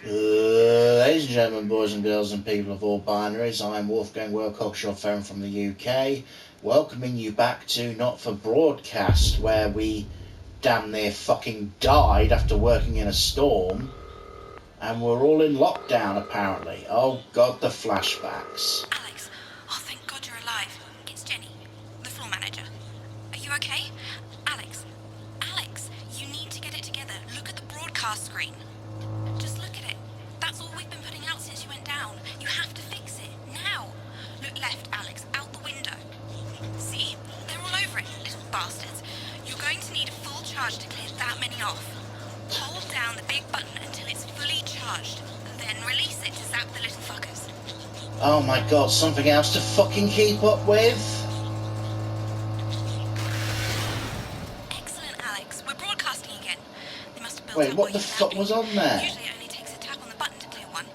Ladies and gentlemen, boys and girls and people of all binaries, I'm Wolfgang Wilcox, your phone from the UK, welcoming you back to Not For Broadcast, where we damn near fucking died after working in a storm, and we're all in lockdown apparently. Oh god, the flashbacks. Alex, oh thank god you're alive. It's Jenny, the floor manager. Are you okay? Alex, you need to get it together. Look at the broadcast screen. Just look at it. That's all we've been putting out since you went down. You have to fix it, now. Look left, Alex, out the window. See? They're all over it, little bastards. You're going to need a full charge to clear that many off. Hold down the big button until it's fully charged. Then release it to zap the little fuckers. Oh my god, something else to fucking keep up with? Excellent, Alex. We're broadcasting again. They must have built Wait, up what the you've fuck been. was on there? Usually it only takes a tap on the button to clear one.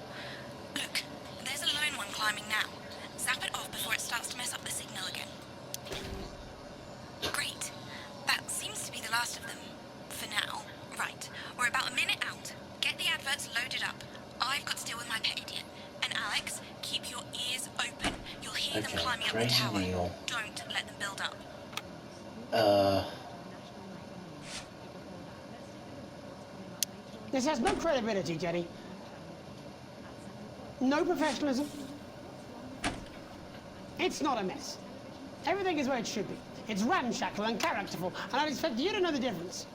Look, there's a lone one climbing now. Zap it off before it starts to mess up the signal again. Great. That seems to be the last of them. For now. Right. We're about a minute out. Get the adverts loaded up. I've got to deal with my pet idiot. And Alex, keep your ears open. You'll hear them climbing up the Crazy tower. Neil. Don't let them build up. This has no credibility, Jenny. No professionalism. It's not a mess. Everything is where it should be. It's ramshackle and characterful, and I'd expect you to know the difference.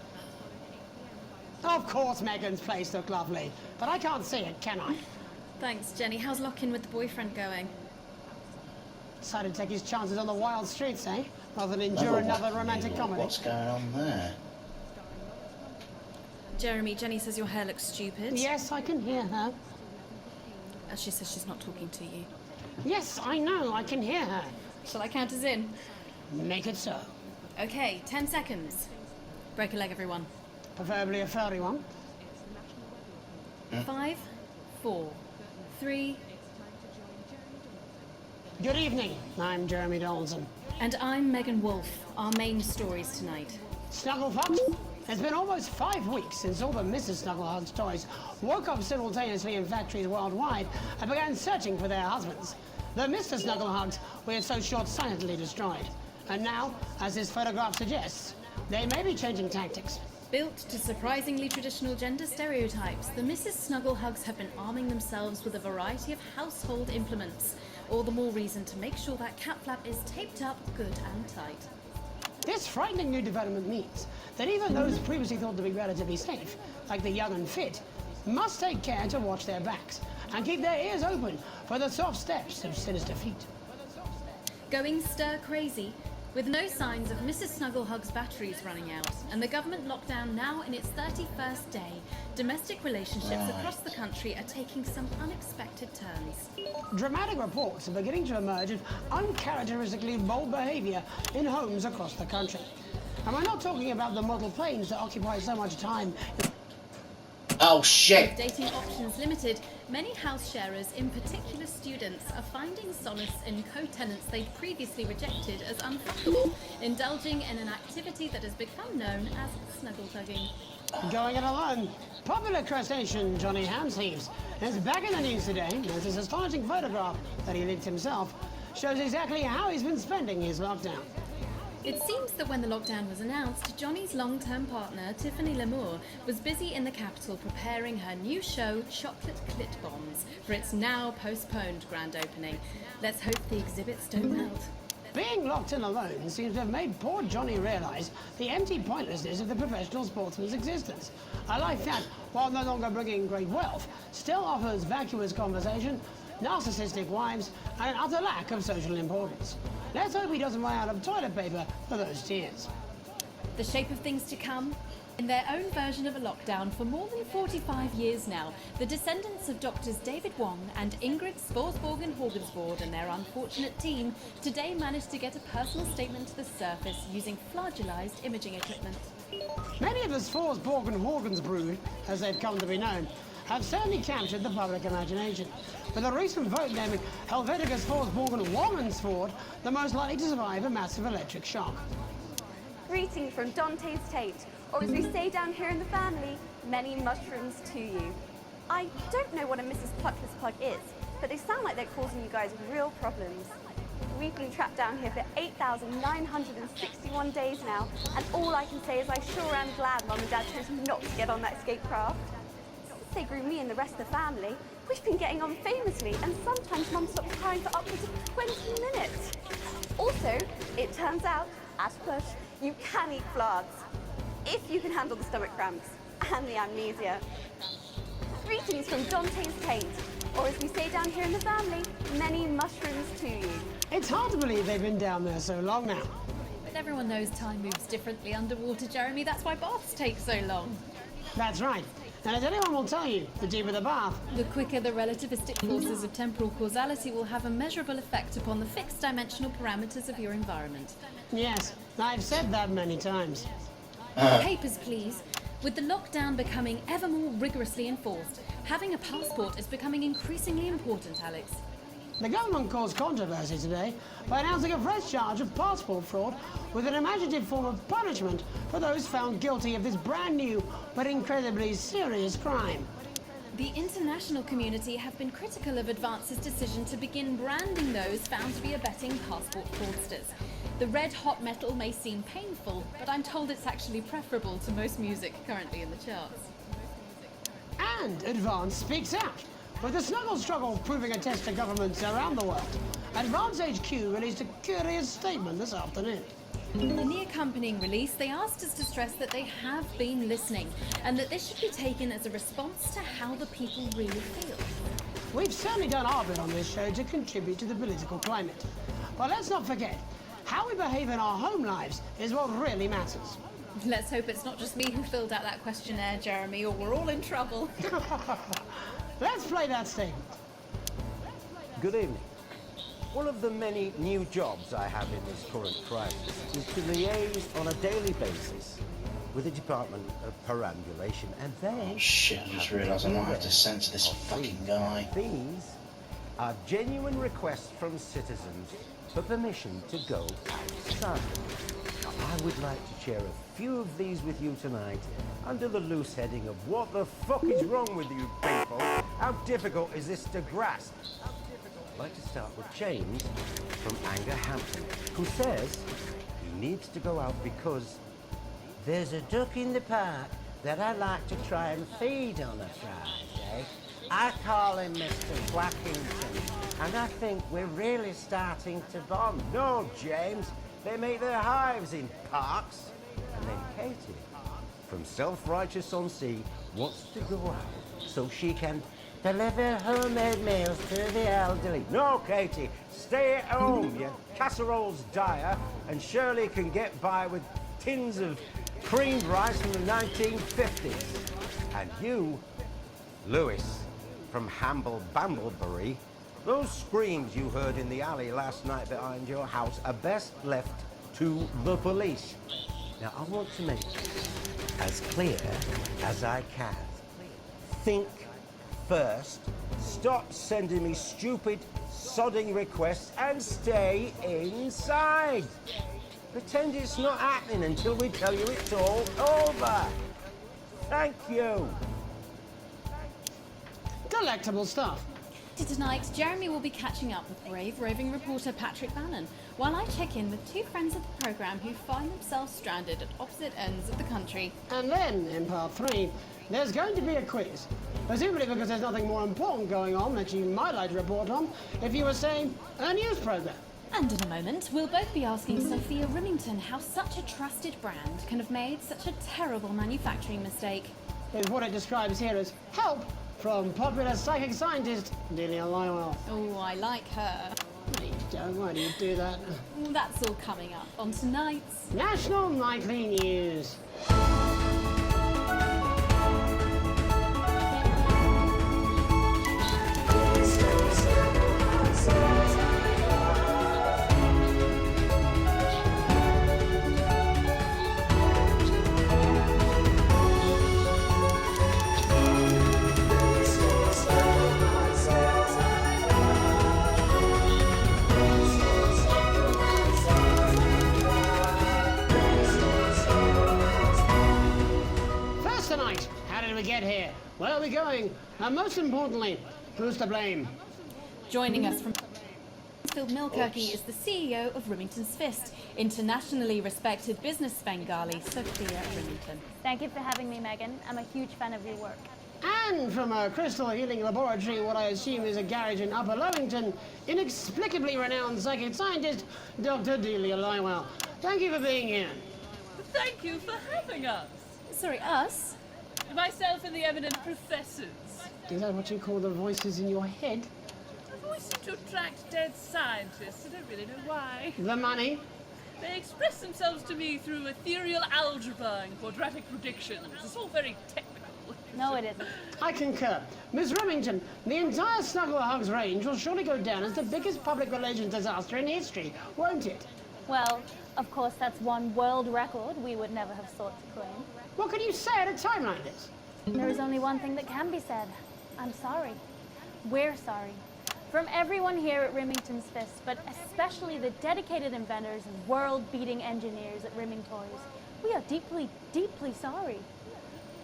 Of course Megan's place looked lovely, but I can't see it, can I? Thanks, Jenny. How's lock-in with the boyfriend going? Decided to take his chances on the wild streets, eh? Rather than endure another romantic comedy. What's going on there? Jeremy, Jenny says your hair looks stupid. Yes, I can hear her. She says she's not talking to you. Yes, I know, I can hear her. Shall I count us in? Make it so. Okay, 10 seconds. Break a leg, everyone. Preferably a furry one. 5, 4, 3... Good evening, I'm Jeremy Donaldson. And I'm Megan Wolfe. Our main stories tonight. Snugglefuck? It's been almost 5 weeks since all the Mrs. Snugglehugs toys woke up simultaneously in factories worldwide and began searching for their husbands. The Mr. Snugglehugs we had so short-sightedly destroyed. And now, as this photograph suggests, they may be changing tactics. Built to surprisingly traditional gender stereotypes, the Mrs. Snugglehugs have been arming themselves with a variety of household implements. All the more reason to make sure that cat flap is taped up good and tight. This frightening new development means that even those previously thought to be relatively safe, like the young and fit, must take care to watch their backs and keep their ears open for the soft steps of sinister feet. Going stir crazy, with no signs of Mrs. Snugglehug's batteries running out, and the government lockdown now in its 31st day, domestic relationships across the country are taking some unexpected turns. Dramatic reports are beginning to emerge of uncharacteristically bold behavior in homes across the country. And we're not talking about the model planes that occupy so much time. Oh shit! With dating options limited, many house sharers, in particular students, are finding solace in co-tenants they'd previously rejected as unfuckable, indulging in an activity that has become known as snuggle tugging. Going it alone. Popular crustacean Johnny Hamsleeves is back in the news today as his astonishing photograph that he linked himself shows exactly how he's been spending his lockdown. It seems that when the lockdown was announced, Johnny's long-term partner, Tiffany Lamour, was busy in the capital preparing her new show, Chocolate Clit Bombs, for its now postponed grand opening. Let's hope the exhibits don't melt. Being locked in alone seems to have made poor Johnny realise the empty pointlessness of the professional sportsman's existence. A life that, while no longer bringing great wealth, still offers vacuous conversation, narcissistic wives, and an utter lack of social importance. Let's hope he doesn't run out of toilet paper for those tears. The shape of things to come? In their own version of a lockdown for more than 45 years now, the descendants of Doctors David Wong and Ingrid Sporsborgen-Horgensvoord and their unfortunate team today managed to get a personal statement to the surface using flagellized imaging equipment. Many of the Sporsborgen-Horgensbrood, as they've come to be known, have certainly captured the public imagination, with a recent vote naming Helvetica Sporsborgen-Wongensvoord the most likely to survive a massive electric shock. Greetings from Dante's Tate, or as we say down here in the family, many mushrooms to you. I don't know what a Mrs. Pluckless Plug is, but they sound like they're causing you guys real problems. We've been trapped down here for 8,961 days now, and all I can say is I sure am glad Mum and Dad chose not to get on that escape craft. Since they grew me and the rest of the family, we've been getting on famously, and sometimes Mum stops crying for upwards of 20 minutes. Also, it turns out, as push, you can eat flags, if you can handle the stomach cramps and the amnesia. Greetings from Dante's Taint, or as we say down here in the family, many mushrooms to you. It's hard to believe they've been down there so long now. But everyone knows time moves differently underwater, Jeremy. That's why baths take so long. That's right. And as anyone will tell you, the deeper the bath, The quicker the relativistic forces of temporal causality will have a measurable effect upon the fixed dimensional parameters of your environment. yes, I've said that many times. Papers, please. With the lockdown becoming ever more rigorously enforced, having a passport is becoming increasingly important, Alex. The government caused controversy today by announcing a fresh charge of passport fraud with an imaginative form of punishment for those found guilty of this brand new but incredibly serious crime. The international community have been critical of Advance's decision to begin branding those found to be abetting passport fraudsters. The red hot metal may seem painful, but I'm told it's actually preferable to most music currently in the charts. And Advance speaks out, with the snuggle struggle proving a test to governments around the world. Advance HQ released a curious statement this afternoon. In the accompanying release, they asked us to stress that they have been listening, and that this should be taken as a response to how the people really feel. We've certainly done our bit on this show to contribute to the political climate. But let's not forget, how we behave in our home lives is what really matters. Let's hope it's not just me who filled out that questionnaire, Jeremy, or we're all in trouble. Let's play that statement. Good evening. One of the many new jobs I have in this current crisis is to liaise on a daily basis with the Department of Perambulation, and they... Oh shit, I just realised I might have to censor this fucking guy. These are genuine requests from citizens for permission to go outside. Now, I would like to share a few of these with you tonight under the loose heading of what the fuck is wrong with you people? How difficult is this to grasp? I'd like to start with James from Angerhampton, who says he needs to go out because there's a duck in the park that I like to try and feed on a Friday. I call him Mr. Blackington, and I think we're really starting to bond. No, James, they make their hives in parks. And then Katie, from Self-Righteous-on-Sea, wants to go out so she can deliver homemade meals to the elderly. No, Katie, stay at home. Your casserole's dire, and Shirley can get by with tins of creamed rice from the 1950s. And you, Lewis, from Hamble-Bamblebury, those screams you heard in the alley last night behind your house are best left to the police. Now, I want to make this as clear as I can. Think first, stop sending me stupid, sodding requests, and stay inside. Pretend it's not happening until we tell you it's all over. Thank you. Delectable stuff. Tonight, Jeremy will be catching up with brave roving reporter Patrick Bannon, while I check in with two friends of the programme who find themselves stranded at opposite ends of the country. And then, in part 3, there's going to be a quiz. Presumably because there's nothing more important going on that you might like to report on if you were, say, a news programme. And in a moment, we'll both be asking Sophia Rimington how such a trusted brand can have made such a terrible manufacturing mistake. With what it describes here as help from popular psychic scientist Delia Lywell. Oh, I like her. No, you don't. Why do you do that? That's all coming up on tonight's National Nightly News. Where are we going? And most importantly, who's to blame? Joining us from Phil Milkirky is the CEO of Rimington's Fist, internationally respected business Bengali, Sophia Rimington. Thank you for having me, Megan. I'm a huge fan of your work. And from a crystal healing laboratory, what I assume is a garage in Upper Lowington, inexplicably renowned psychic scientist, Dr. Delia Lywell. Thank you for being here. Thank you for having us. Sorry, us? Myself and the eminent professors. Is that what you call the voices in your head? I've always seemed to attract dead scientists. I don't really know why. The money? They express themselves to me through ethereal algebra and quadratic predictions. It's all very technical. No, it isn't. I concur. Miss Remington, the entire Snugglehugs range will surely go down as the biggest public relations disaster in history, won't it? Well, of course, that's one world record we would never have sought to claim. What can you say at a time like this? There is only one thing that can be said. I'm sorry. We're sorry. From everyone here at Rimington's Fist, but especially the dedicated inventors and world-beating engineers at Rimming Toys, we are deeply, deeply sorry.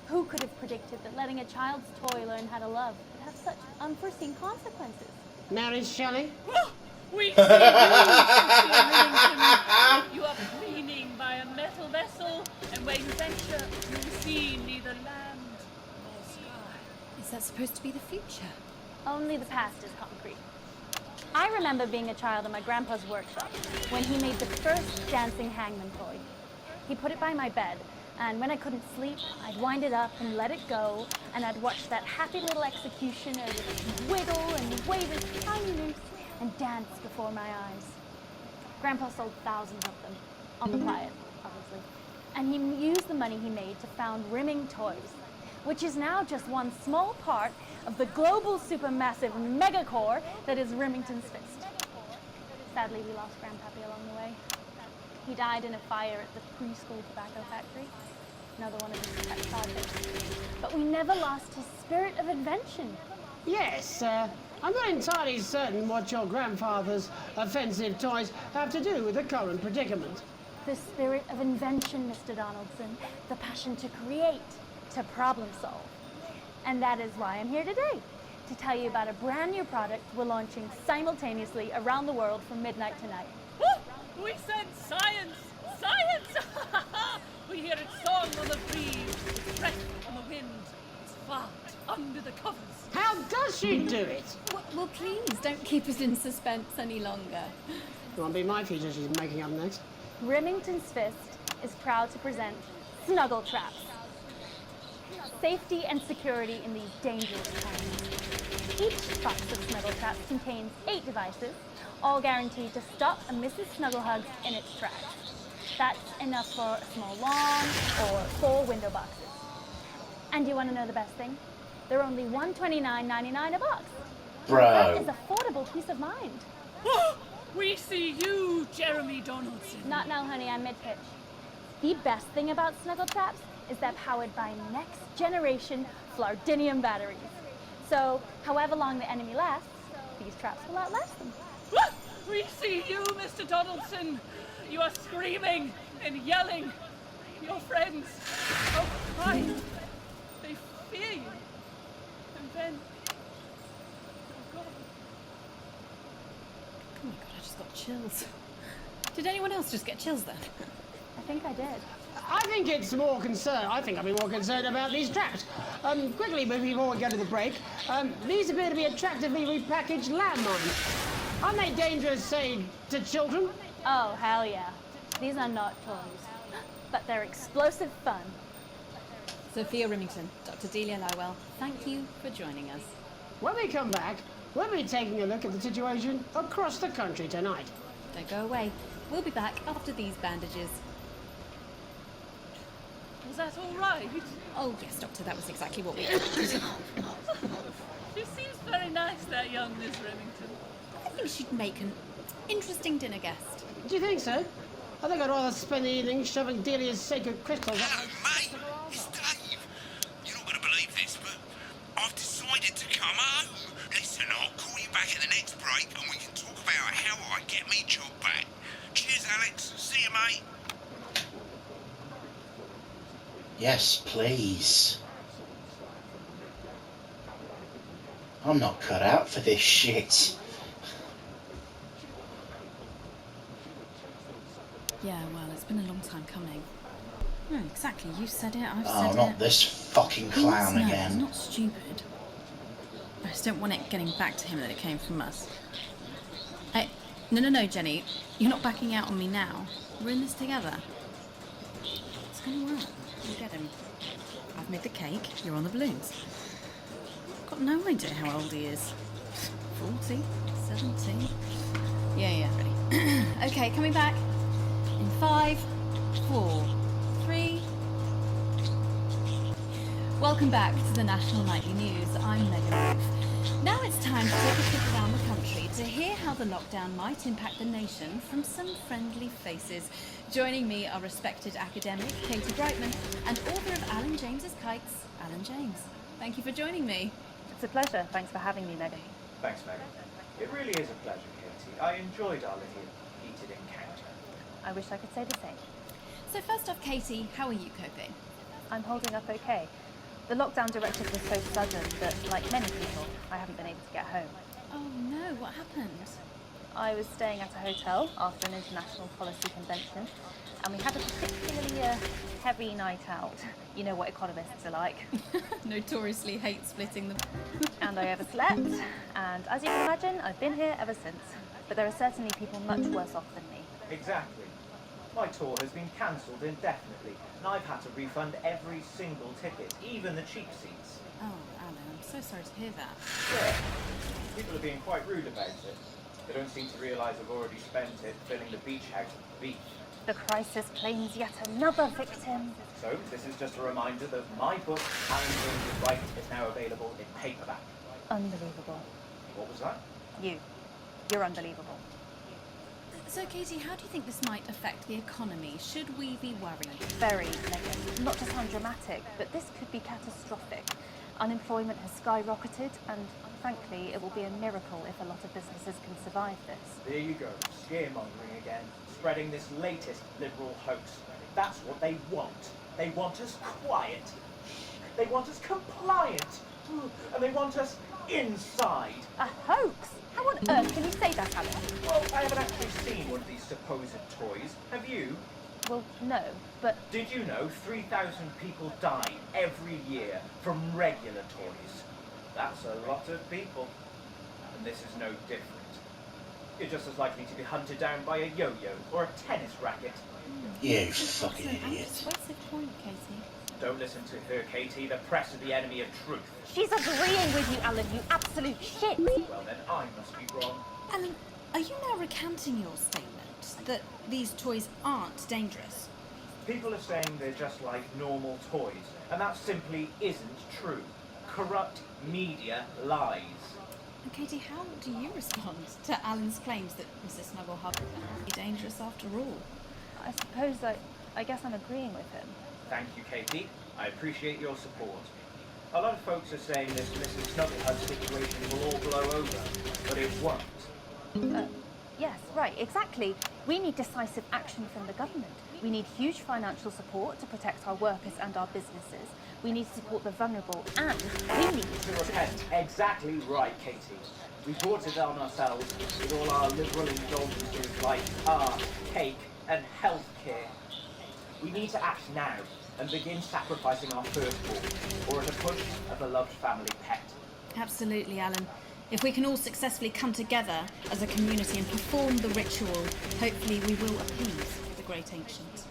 Who could have predicted that letting a child's toy learn how to love would have such unforeseen consequences? Mary Shelley? We see you, Sophia Rimington. You are preening by a metal vessel, and where you venture, you will see neither land nor sky. Is that supposed to be the future? Only the past is concrete. I remember being a child in my grandpa's workshop when he made the first dancing hangman toy. He put it by my bed, and when I couldn't sleep, I'd wind it up and let it go, and I'd watch that happy little executioner wiggle and wave his tiny noose and dance before my eyes. Grandpa sold thousands of them, on the quiet, obviously. And he used the money he made to found Rimming Toys, which is now just one small part of the global supermassive megacore that is Rimington's Fist. Sadly, we lost Grandpappy along the way. He died in a fire at the preschool tobacco factory. Another one of his pet projects. But we never lost his spirit of invention. Yes, I'm not entirely certain what your grandfather's offensive toys have to do with the current predicament. The spirit of invention, Mr. Donaldson. The passion to create, to problem solve. And that is why I'm here today, to tell you about a brand new product we're launching simultaneously around the world from midnight tonight. We said science! Science! We hear its song on the breeze, its breath on the wind, its fart under the covers. How does she do it? Well, please, don't keep us in suspense any longer. It won't be my feature she's making up next. Rimington's Fist is proud to present Snuggle Traps. Safety and security in these dangerous times. Each box of Snuggle Traps contains 8 devices, all guaranteed to stop a Mrs. Snugglehugs in its tracks. That's enough for a small lawn or 4 window boxes. And you want to know the best thing? They're only $129.99 a box. Bro. That is affordable peace of mind. We see you, Jeremy Donaldson. Not now, honey, I'm mid-pitch. The best thing about Snuggle Traps is they're powered by next generation Flardinium batteries. So, however long the enemy lasts, these traps will outlast them. We see you, Mr. Donaldson. You are screaming and yelling. Your friends, oh, cry. They fear you. And then, oh God. Oh my God, I just got chills. Did anyone else just get chills then? I think I did. I think it's more concerned. I think I'd be more concerned about these traps. Quickly, before we go to the break, these appear to be attractively repackaged landmines. Aren't they dangerous, say, to children? Oh, hell yeah. These are not toys, but they're explosive fun. Sophia Rimington, Dr. Delia Lywell, thank you for joining us. When we come back, we'll be taking a look at the situation across the country tonight. Don't go away. We'll be back after these bandages. Was that all right? Oh, yes, Doctor, that was exactly what we She seems very nice, that young Miss Remington. I think she'd make an interesting dinner guest. Do you think so? I think I'd rather spend the evening shoving Delia's sacred crystals. Hello, mate. It's Dave. You're not going to believe this, but I've decided to come home. Listen, I'll call you back at the next break and we can talk about how I get me job back. Cheers, Alex. See you, mate. Yes, please. I'm not cut out for this shit. Yeah, well, it's been a long time coming. No, exactly. You said it, I've said Oh, it. not this fucking He must clown know, again. He's not stupid. I just don't want it getting back to him that it came from us. Hey, no, Jenny. You're not backing out on me now. We're in this together. It's gonna work. You'll get him. I've made the cake. You're on the balloons. I've got no idea how old he is. 40? 17? Yeah, ready. Okay, coming back. In 5, 4, 3... Welcome back to the National Nightly News. I'm Megan Ruth. Now it's time to take a trip around the country to hear how the lockdown might impact the nation from some friendly faces. Joining me are respected academic Katie Brightman and author of Alan James's Kites, Alan James. Thank you for joining me. It's a pleasure. Thanks for having me, Megan. Thanks, Megan. It really is a pleasure, Katie. I enjoyed our little heated encounter. I wish I could say the same. So first off, Katie, how are you coping? I'm holding up okay. The lockdown directive was so sudden that, like many people, I haven't been able to get home. Oh no, what happened? I was staying at a hotel after an international policy convention, and we had a particularly heavy night out. You know what economists are like. Notoriously hate splitting them. And I overslept, and as you can imagine, I've been here ever since. But there are certainly people much worse off than me. Exactly. My tour has been cancelled indefinitely, and I've had to refund every single ticket, even the cheap seats. Oh, Alan, I'm so sorry to hear that. Sure. People are being quite rude about it. They don't seem to realise I've already spent it filling the beach house with beef. The crisis claims yet another victim. So, this is just a reminder that my book, Alan James's Right, is now available in paperback. Unbelievable. What was that? You're unbelievable. So, Katie, how do you think this might affect the economy? Should we be worried? Very, Megan. Not to sound dramatic, but this could be catastrophic. Unemployment has skyrocketed, and frankly, it will be a miracle if a lot of businesses can survive this. There you go, scaremongering again, spreading this latest liberal hoax. That's what they want. They want us quiet. They want us compliant. And they want us inside. A hoax? How on earth can you say that, Alan? Well, I haven't actually seen one of these supposed toys. Have you? Well, no, but Did you know 3,000 people die every year from regular toys? That's a lot of people. And this is no different. You're just as likely to be hunted down by a yo-yo or a tennis racket. You fucking idiot. Persuasive point, Katie. Don't listen to her, Katie. The press are the enemy of truth. she's agreeing with you, Alan, you absolute shit. Well, then I must be wrong. Alan, are you now recanting your statement that these toys aren't dangerous? People are saying they're just like normal toys, and that simply isn't true. Corrupt media lies. And Katie, how do you respond to Alan's claims that Mrs. Snugglehub can be dangerous after all? I suppose I guess I'm agreeing with him. Thank you, Katie. I appreciate your support. A lot of folks are saying this Mrs. Snugglehub situation will all blow over, but it won't. Yes, right, exactly. We need decisive action from the government. We need huge financial support to protect our workers and our businesses. We need to support the vulnerable, and we need To repent. Exactly right, Katie. We brought it on ourselves with all our liberal indulgences like art, cake, and healthcare. We need to act now and begin sacrificing our firstborn, or at a push, a beloved family pet. Absolutely, Alan. If we can all successfully come together as a community and perform the ritual, hopefully we will appease the great ancient.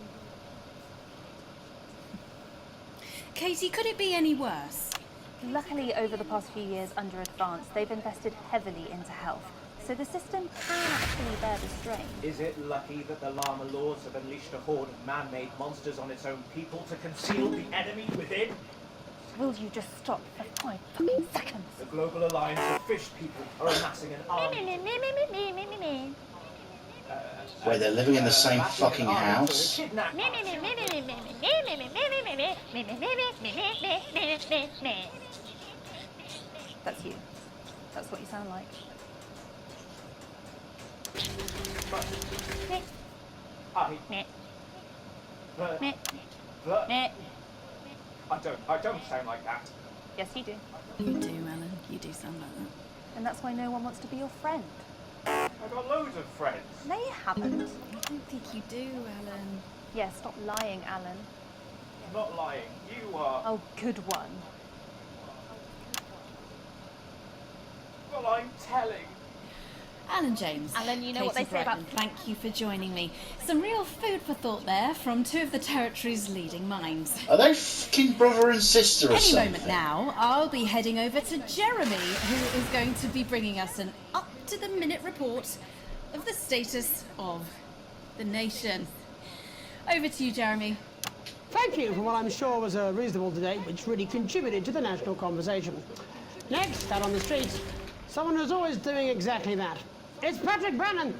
Katie, could it be any worse? Luckily, over the past few years under Advance, they've invested heavily into health, so the system can actually bear the strain. Is it lucky that the Llama Lords have unleashed a horde of man-made monsters on its own people to conceal the enemy within? Will you just stop for 5 fucking seconds? The Global Alliance of Fish People are amassing an army. Where they're living in the same amassing an fucking army house. to kidnap us. That's you. That's what you sound like. I don't sound like that. Yes, you do. You do, Alan. You do sound like that. And that's why no one wants to be your friend. I've got loads of friends. No, you haven't. I don't think you do, Alan. Yeah, stop lying, Alan. I'm not lying. You are. Oh, good one. Well, I'm telling. Alan James. Alan, you know what Katie they say about- Brightman, thank you for joining me. Some real food for thought there from two of the territory's leading minds. Are they fucking brother and sister or Any something? moment now, I'll be heading over to Jeremy, who is going to be bringing us an up-to-the-minute report of the status of the nation. Over to you, Jeremy. Thank you for what I'm sure was a reasonable debate which really contributed to the national conversation. Next, out on the streets, someone who's always doing exactly that. It's Patrick Bannon.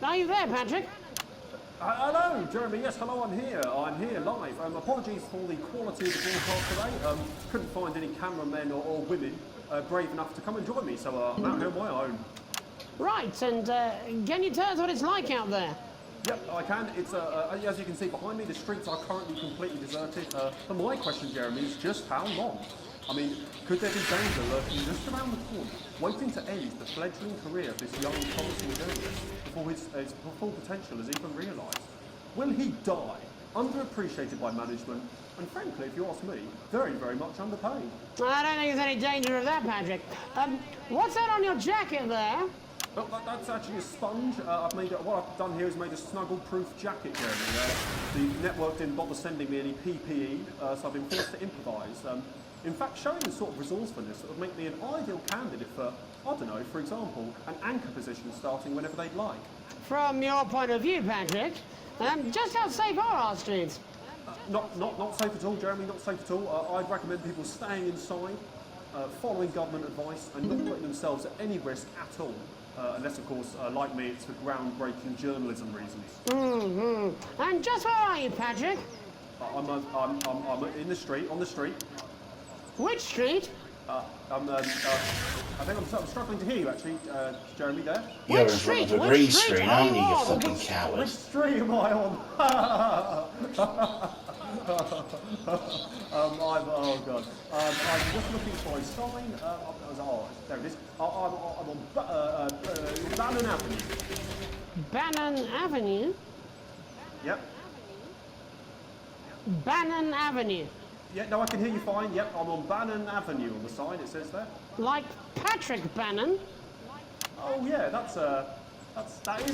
Are you there, Patrick? Hello, Jeremy. Yes, hello, I'm here. I'm here live. Apologies for the quality of the broadcast today. Couldn't find any cameramen or women brave enough to come and join me, so I'm out here on my own. Right, and can you tell us what it's like out there? Yep, I can. It's as you can see behind me, the streets are currently completely deserted. But my question, Jeremy, is just how long? I mean, could there be danger lurking just around the corner, waiting to end the fledgling career of this young, promising journalist before his full potential is even realised? Will he die, underappreciated by management, and frankly, if you ask me, very, very much underpaid? I don't think there's any danger of that, Patrick. What's that on your jacket there? Well, that's actually a sponge. What I've done here is made a snuggle-proof jacket, Jeremy. The network didn't bother sending me any PPE, so I've been forced to improvise. In fact, showing the sort of resourcefulness that would make me an ideal candidate for, I don't know, for example, an anchor position starting whenever they'd like. From your point of view, Patrick, just how safe are our streets? Not safe at all, Jeremy, not safe at all. I'd recommend people staying inside, following government advice, and not putting themselves at any risk at all. Unless, of course, like me, it's for groundbreaking journalism reasons. Mm-hmm. And just where are you, Patrick? I'm in the street, on the street. Which street? I think I'm struggling to hear you, actually, Jeremy, there. You're in front of a green screen, aren't you, you fucking coward? Which street am I on? Oh, God. I'm just looking for a sign. There it is. I'm on Bannon Avenue. Bannon Avenue? Yep. Bannon Avenue. Yeah, no, I can hear you fine. Yep, I'm on Bannon Avenue on the sign, it says there. Like Patrick Bannon? Oh, yeah, that is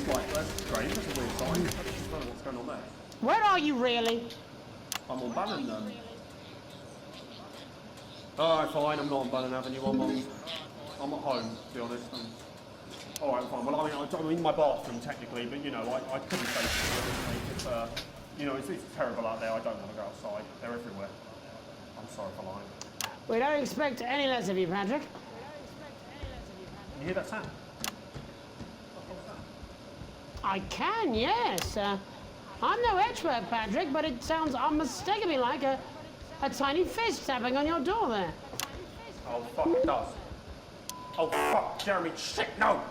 like, that's strange, that's a weird sign. I don't know what's going on there. Where are you really? I'm on Bannon, Alright, fine, I'm not on Bannon Avenue, I'm at home, to be honest. Alright, fine. Well, I mean, I'm in my bathroom, technically, but, you know, I couldn't face it. You know, it's terrible out there, I don't want to go outside. They're everywhere. I'm sorry for lying. We don't expect any less of you, Patrick. You hear that sound? I can, yes. I'm no expert, Patrick, but it sounds unmistakably like a tiny fist tapping on your door there. Oh, fuck, it does. Oh, fuck, Jeremy, shit, no!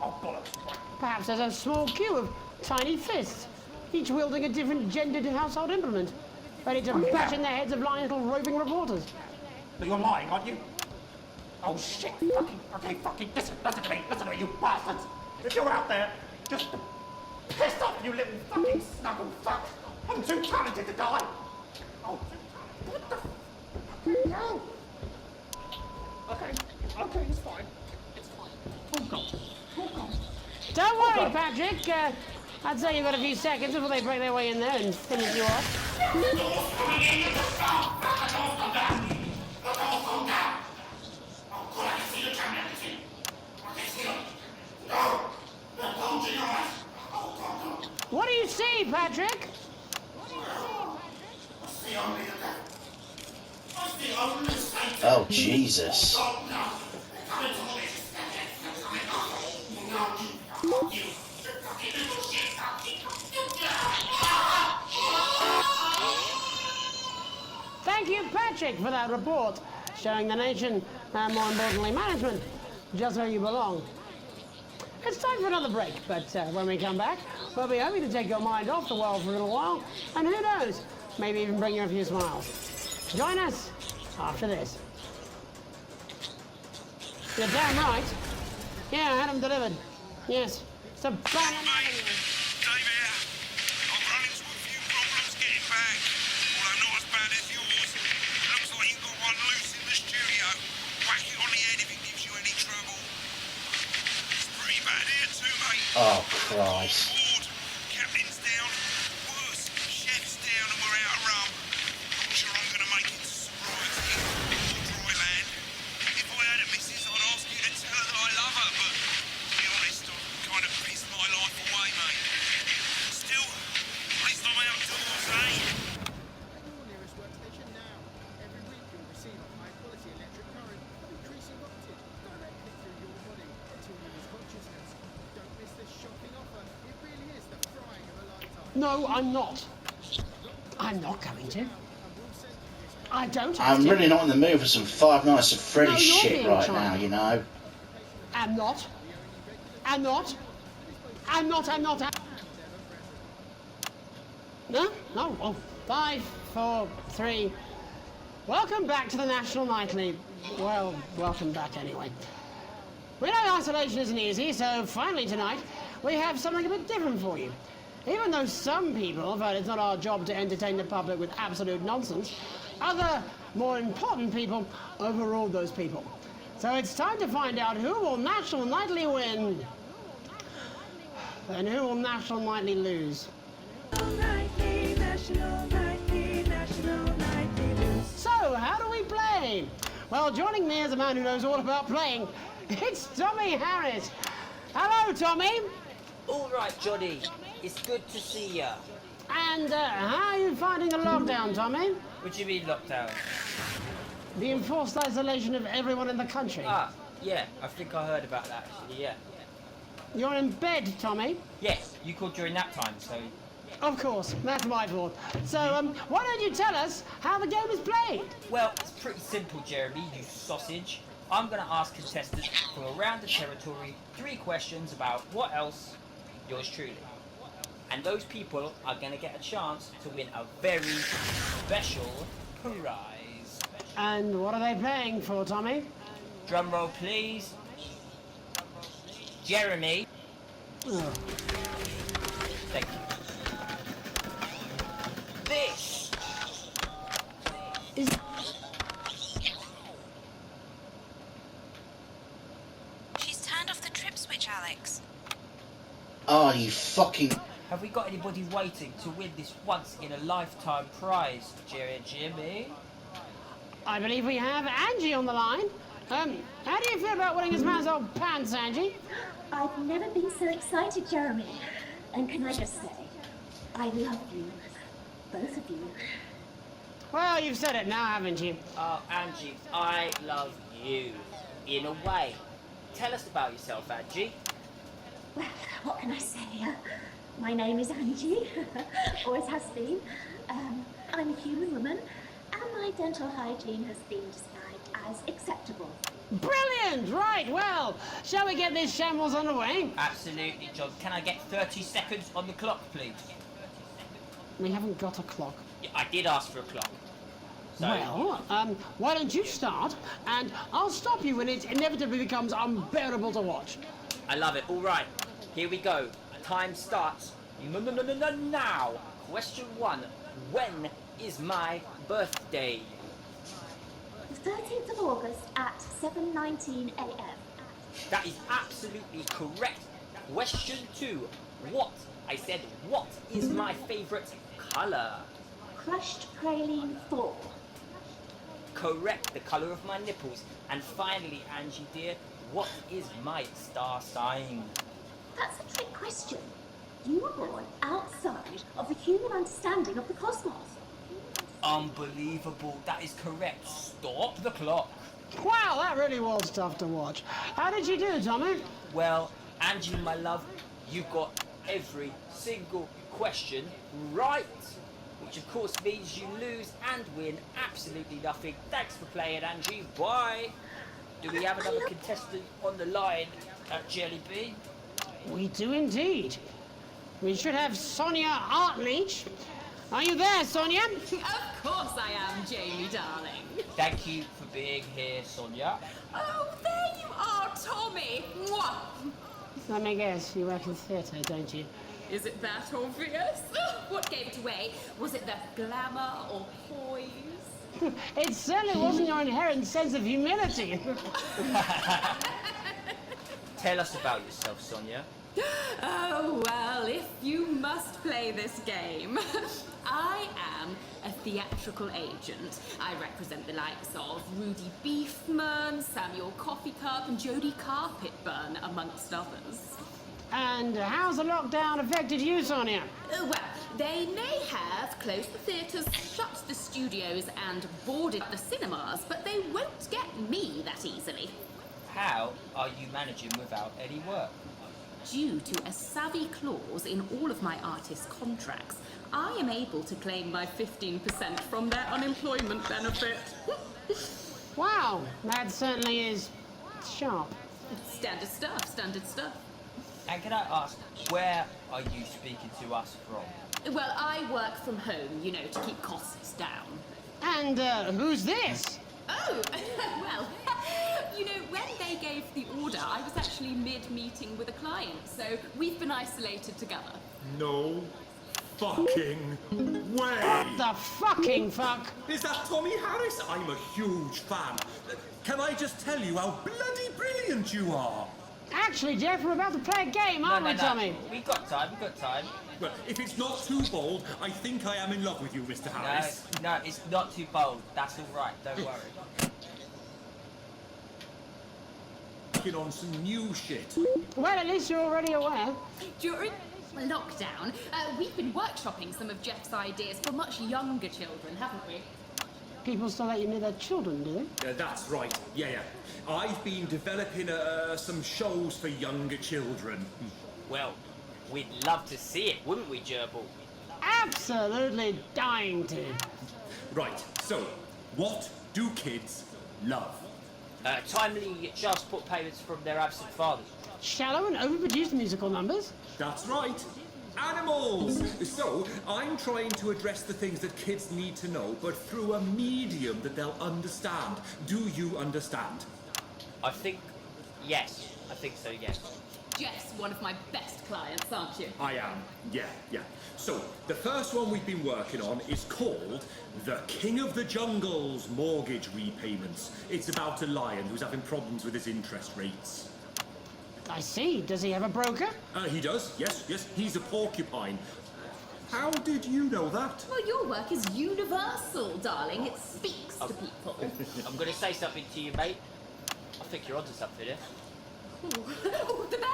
Oh, bollocks. Perhaps there's a small queue of tiny fists, each wielding a different gendered household implement, ready to bash in the heads of lying little roving reporters. But you're lying, aren't you? Oh, shit, fucking, listen to me, you bastards! If you're out there, just piss off, you little fucking snuggle fuck! I'm too talented to die! Oh, what the fuck? No! Okay, it's fine. It's fine. Oh, God. Don't worry, Patrick. I'd say you've got a few seconds before they break their way in there and finish you off. What do you see, Patrick? Oh, Jesus. Thank you, Patrick, for that report, showing the nation, and more importantly, management, just where you belong. It's time for another break, but when we come back, we'll be hoping to take your mind off the world for a little while, and who knows, maybe even bring you a few smiles. Join us after this. You're damn right. Yeah, I had them delivered. Yes. It's a banana. Dave here. I've run into a few problems getting back. Although not as bad as yours. Looks like you've got one loose in the studio. Whack it on the head if it gives you any trouble. It's pretty bad here too, mate. Oh, Christ. Board. Captain's down. Worse, chef's down and we're out of rum. Not sure I'm going to make it to sobriety or dry land. If I had a missus, I'd ask you to tell her that I love her, but to be honest, I've kind of pissed my life away, mate. Still, at least I'm outdoors, eh? Your nearest workstation now. Every week you'll receive a high-quality electric current of increasing voltage directly through your body until you lose consciousness. Don't miss this shocking offer. It really is the frying of a lifetime. No, I'm not. I'm not going to. I don't have I'm to. really not in the mood for some Five Nights at Freddy's No, you're shit being right trying. now, you know. I'm not. I'm not. I'm not. I'm not. No? No. Oh, 5, 4, 3. Welcome back to the National Nightly. Well, welcome back anyway. We know isolation isn't easy, so finally tonight we have something a bit different for you. Even though some people felt it's not our job to entertain the public with absolute nonsense, other, more important people overruled those people. So it's time to find out who will National Nightly win and who will National Nightly lose. So, how do we play? Well, joining me is a man who knows all about playing. It's Tommy Harris. Hello, Tommy. All right, Johnny. It's good to see ya. And how are you finding the lockdown, Tommy? What do you mean lockdown? The enforced isolation of everyone in the country. Ah, yeah. I think I heard about that, actually, yeah. You're in bed, Tommy? Yes, you called during nap time, so... Of course, that's my fault. So, why don't you tell us how the game is played? Well, it's pretty simple, Jeremy, you sausage. I'm going to ask contestants from around the territory 3 questions about what else, yours truly. And those people are going to get a chance to win a very special prize. And what are they playing for, Tommy? Drum roll, please. Jeremy. Oh. Thank you. This is... She's turned off the trip switch, Alex. Oh, you fucking... Have we got anybody waiting to win this once-in-a-lifetime prize, Jimmy? I believe we have Angie on the line. How do you feel about winning this man's old pants, Angie? I've never been so excited, Jeremy. And can I just say, I love you. Both of you. Well, you've said it now, haven't you? Oh, Angie, I love you. In a way. Tell us about yourself, Angie. Well, what can I say? My name is Angie. Always has been. I'm a human woman, and my dental hygiene has been described as acceptable. Brilliant! Right, well, shall we get this shambles underway? Absolutely, John. Can I get 30 seconds on the clock, please? We haven't got a clock. Yeah, I did ask for a clock. So... Well, why don't you start, and I'll stop you when it inevitably becomes unbearable to watch. I love it. All right, here we go. Time starts now. Question 1. When is my birthday? The 13th of August at 7:19 a.m. That is absolutely correct. Question 2. What? I said, what is my favourite colour? Crushed praline 4. Correct, the colour of my nipples. And finally, Angie dear, what is my star sign? That's a trick question. You were born outside of the human understanding of the cosmos. Unbelievable, that is correct. Stop the clock. Wow, that really was tough to watch. How did you do, Tommy? Well, Angie, my love, you got every single question right. Which of course means you lose and win absolutely nothing. Thanks for playing, Angie. Bye. Do we have another contestant on the line at Jelly Bean? We do indeed. We should have Sonia Artleach. Are you there, Sonia? Of course I am, Jamie, darling. Thank you for being here, Sonia. Oh, there you are. Let me guess, you work in theatre, don't you? Is it that obvious? What gave it away? Was it the glamour or poise? It certainly wasn't your inherent sense of humility. Tell us about yourself, Sonia. Oh, well, if you must play this game. I am a theatrical agent. I represent the likes of Rudy Beefman, Samuel Coffeecup, and Jodie Carpetburn, amongst others. And how's the lockdown affected you, Sonia? Well, they may have closed the theatres, shut the studios, and boarded the cinemas, but they won't get me that easily. How are you managing without any work? Due to a savvy clause in all of my artist contracts, I am able to claim my 15% from their unemployment benefit. Wow, that certainly is sharp. Standard stuff, standard stuff. And can I ask, where are you speaking to us from? Well, I work from home, you know, to keep costs down. And who's this? Oh, well, you know, when they gave the order, I was actually mid-meeting with a client, so we've been isolated together. No fucking way! What the fucking fuck? Is that Tommy Harris? I'm a huge fan. Can I just tell you how bloody brilliant you are? Actually, Jeff, we're about to play a game, aren't we, Tommy? We've got time. Well, if it's not too bold, I think I am in love with you, Mr. Harris. No, it's not too bold. That's all right. Don't worry. Working on some new shit. Well, at least you're already aware. During lockdown, we've been workshopping some of Jeff's ideas for much younger children, haven't we? People still let you near their children, do they? That's right. Yeah. I've been developing some shows for younger children. Well, we'd love to see it, wouldn't we, Gerbil? Absolutely dying to. Right, so, what do kids love? Timely child support payments from their absent fathers. Shallow and overproduced musical numbers? That's right. Animals! So, I'm trying to address the things that kids need to know, but through a medium that they'll understand. Do you understand? I think so, yes. Jeff's one of my best clients, aren't you? I am, yeah. So, the first one we've been working on is called The King of the Jungle's Mortgage Repayments. It's about a lion who's having problems with his interest rates. I see. Does he have a broker? He does, yes. He's a porcupine. How did you know that? Well, your work is universal, darling. It speaks to people. I'm going to say something to you, mate. I think you're onto something here. Oh, the bear,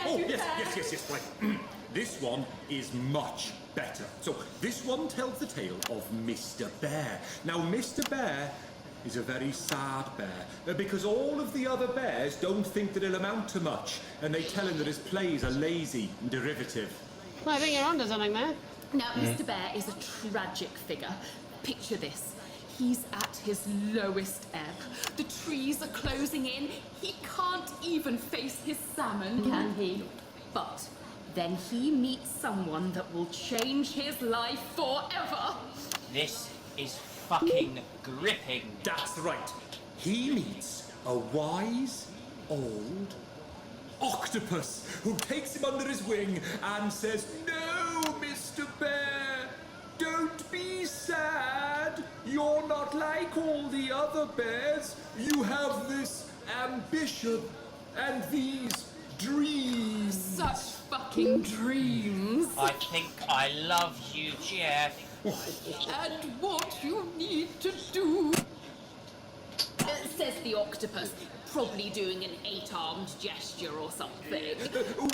Oh, yes, right. This one is much better. So, this one tells the tale of Mr. Bear. Now, Mr. Bear is a very sad bear, because all of the other bears don't think that he'll amount to much, and they tell him that his plays are lazy and derivative. I think you're onto something there. Now, Mr. Bear is a tragic figure. Picture this. He's at his lowest ebb. The trees are closing in. He can't even face his salmon, can he? But then he meets someone that will change his life forever. This is fucking gripping. That's right. He meets a wise, old octopus who takes him under his wing and says, "No, Mr. Bear, don't be sad. You're not like all the other bears. You have this ambition and these dreams." Such fucking dreams. I think I love you, Jeff. And what you need to do, says the octopus, probably doing an 8-armed gesture or something.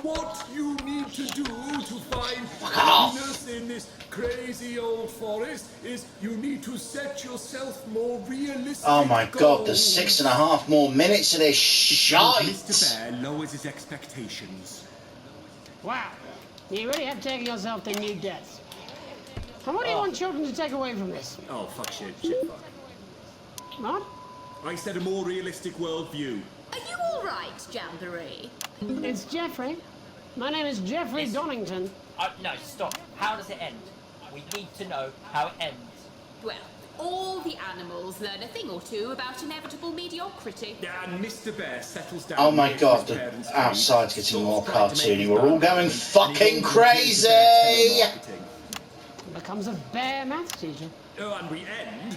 What you need to do to find happiness in this crazy old forest is you need to set yourself more realistic Oh my god, there's 6.5 more minutes of this shite! Mr. Bear lowers his expectations. Wow. You really have taken yourself to new depths. And what do you want children to take away from this? Oh, fuck shit, fuck. What? I said a more realistic worldview. Are you all right, Jamboree? It's Jeffrey. My name is Jeffrey Donington. No, stop. How does it end? We need to know how it ends. Well, all the animals learn a thing or two about inevitable mediocrity. And Mr. Bear settles down. Oh my god, the outside's getting more cartoony. We're all going fucking crazy! Becomes a bear maths teacher. Oh, and we end.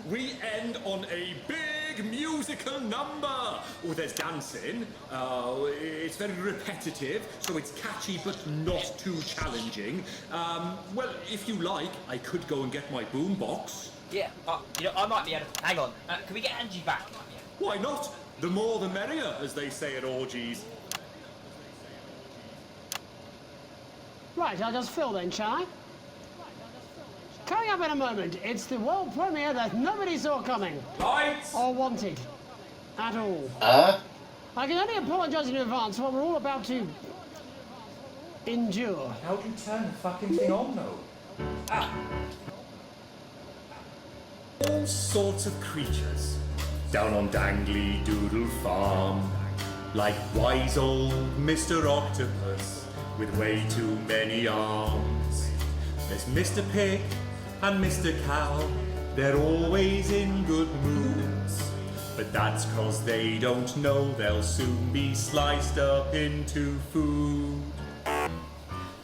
We end on a big musical number. Oh, there's dancing. It's very repetitive, so it's catchy but not too challenging. Well, if you like, I could go and get my boombox. Yeah, I might be able to. Hang on. Can we get Angie back? Why not? The more the merrier, as they say at orgies. Right, I'll just fill then, shall I? Coming up in a moment, it's the world premiere that nobody saw coming. Lights! Or wanted. At all. I can only apologise in advance for what we're all about to endure. How do you turn the fucking thing on, though? All sorts of creatures down on Dangly Doodle Farm, like wise old Mr. Octopus with way too many arms. There's Mr. Pig and Mr. Cow, they're always in good moods, but that's 'cause they don't know they'll soon be sliced up into food.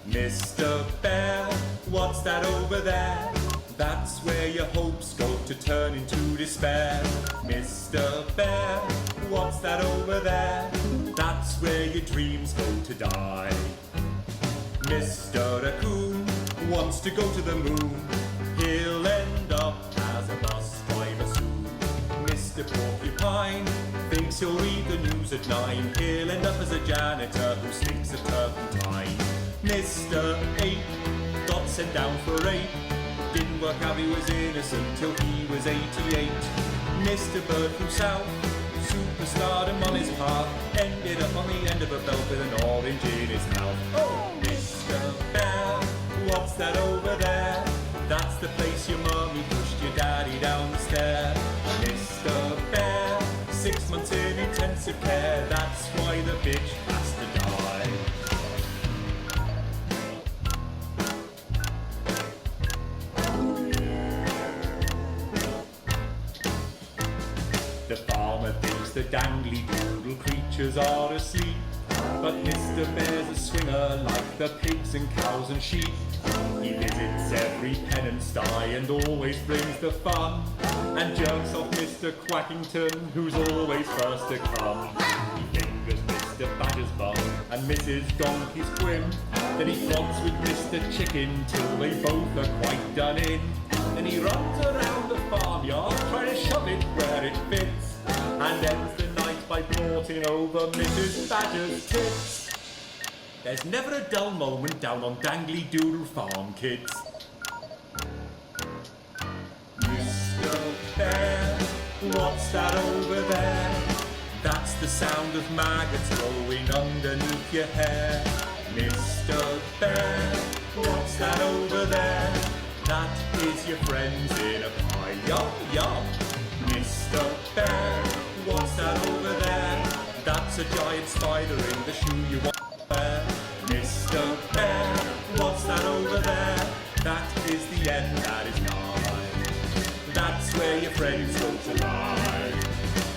Mr. Bear, what's that over there? That's where your hopes go to turn into despair. Mr. Bear, what's that over there? That's where your dreams go to die. Mr. Raccoon wants to go to the moon. He'll end up as a bus driver soon. Mr. Porcupine thinks he'll read the news at 9. He'll end up as a janitor who stinks of turpentine. Mr. Ape got sent down for rape. Didn't work out he was innocent till he was 88. Mr. Bird flew south, superstardom on his path. Ended up on the end of a belt with an orange in his mouth. Oh, Mr. Bear, what's that over there? That's the place your mummy pushed your daddy down the stair. Mr. Bear, 6 months in intensive care. That's why the bitch has to die. The farmer thinks the dangly doodle creatures are asleep, but Mr. Bear's a swinger like the pigs and cows and sheep. He visits every pen and sty and always brings the fun, and jerks off Mr. Quackington, who's always first to come. He fingers Mr. Badger's bum and Mrs. Donkey's quim. Then he frogs with Mr. Chicken till they both are quite done in. Then he runs around the farmyard trying to shove it where it fits, and ends the night by broughting over Mrs. Badger's tits. There's never a dull moment down on Dangly Doodle Farm, kids. Mr. Bear, what's that over there? That's the sound of maggots growing underneath your hair. Mr. Bear, what's that over there? That is your friends in a pie. Yum, yum. Mr. Bear, what's that over there? That's a giant spider in the shoe you want. Mr. Bear, what's that over there? That is the end that is nigh. That's where your friends go to lie.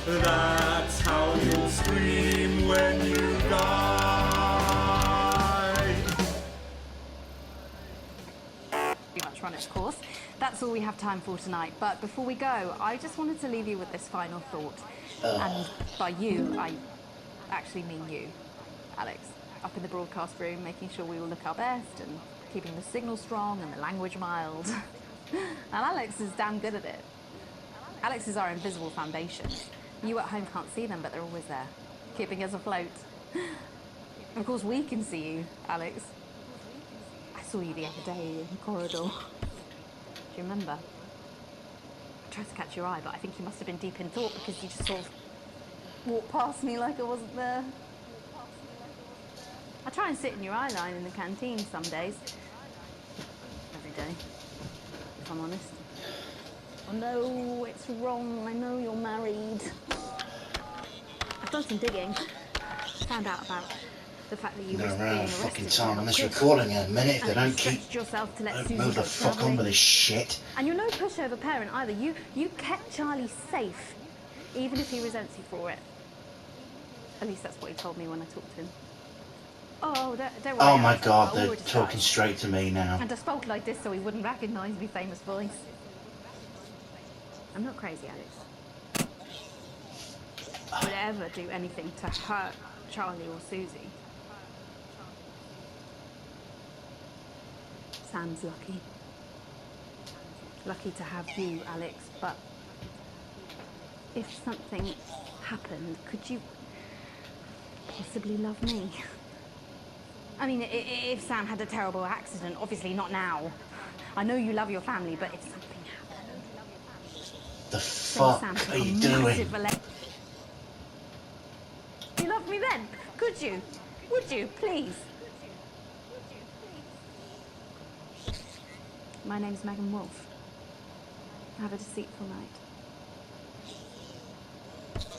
That's how you'll scream when you die. Pretty much run its course. That's all we have time for tonight. But before we go, I just wanted to leave you with this final thought. And by you, I actually mean you, Alex. Up in the broadcast room, making sure we all look our best and keeping the signal strong and the language mild. And Alex is damn good at it. Alex is our invisible foundation. You at home can't see them, but they're always there, keeping us afloat. Of course, we can see you, Alex. I saw you the other day in the corridor. Do you remember? I tried to catch your eye, but I think you must have been deep in thought because you just sort of walked past me like I wasn't there. I try and sit in your eye line in the canteen some days. Every day, if I'm honest. I know it's wrong, I know you're married. I've done some digging. Found out about The fact that you I'm gonna risked run being out of arrested fucking for time on not this quitting, recording in a minute if and they that you don't keep. stretched yourself to let Don't Susie move the go fuck on travelling. with this shit. And you're no pushover parent either. You kept Charlie safe, even if he resents you for it. At least that's what he told me when I talked to him. Oh, don't worry. Oh my Alex, god, I'll they're order talking size. straight to me now. And I spoke like this so he wouldn't recognise my famous voice. I'm not crazy, Alex. Would ever do anything to hurt Charlie or Susie. Sam's lucky. Lucky to have you, Alex, but if something happened, could you possibly love me? I mean, if Sam had a terrible accident, obviously not now. I know you love your family, but if something happened... The fuck are you doing? You love me then? Could you? Would you, please? My name's Megan Wolfe. Have a deceitful night.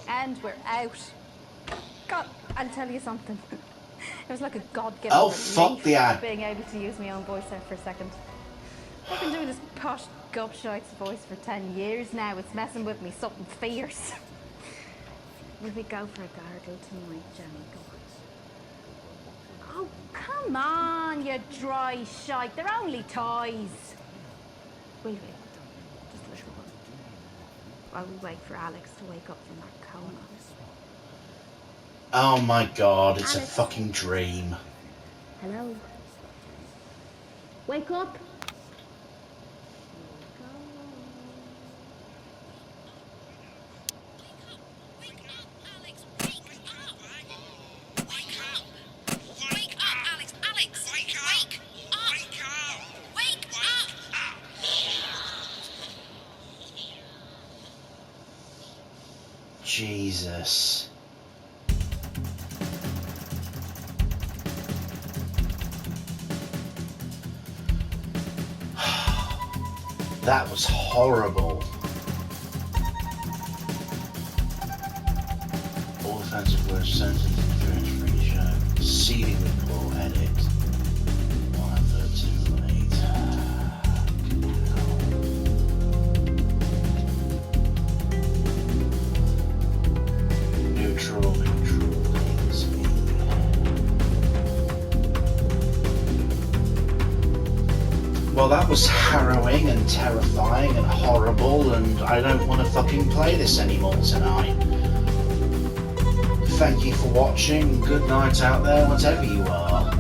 And we're out. God, I'll tell you something. It was like a God-given fuck the ad. being able to use my own voice there for a second. I've been doing this posh gobshites voice for 10 years now. It's messing with me something fierce. Will we go for a gargle tonight, Jenny? Go on. Oh, come on, you dry shite. They're only toys. Will we? Just a little one. While we wait for Alex to wake up from that coma. Oh my god, it's Alex. a fucking dream. Hello? Wake up! Jesus. That was horrible. All offensive words, sentences, interference-free show. Exceedingly poor edit. 1 advert too late. Neutral, please. Well, that was harrowing and terrifying and horrible, and I don't want to fucking play this anymore tonight. Thank you for watching. Good night out there, whatever you are.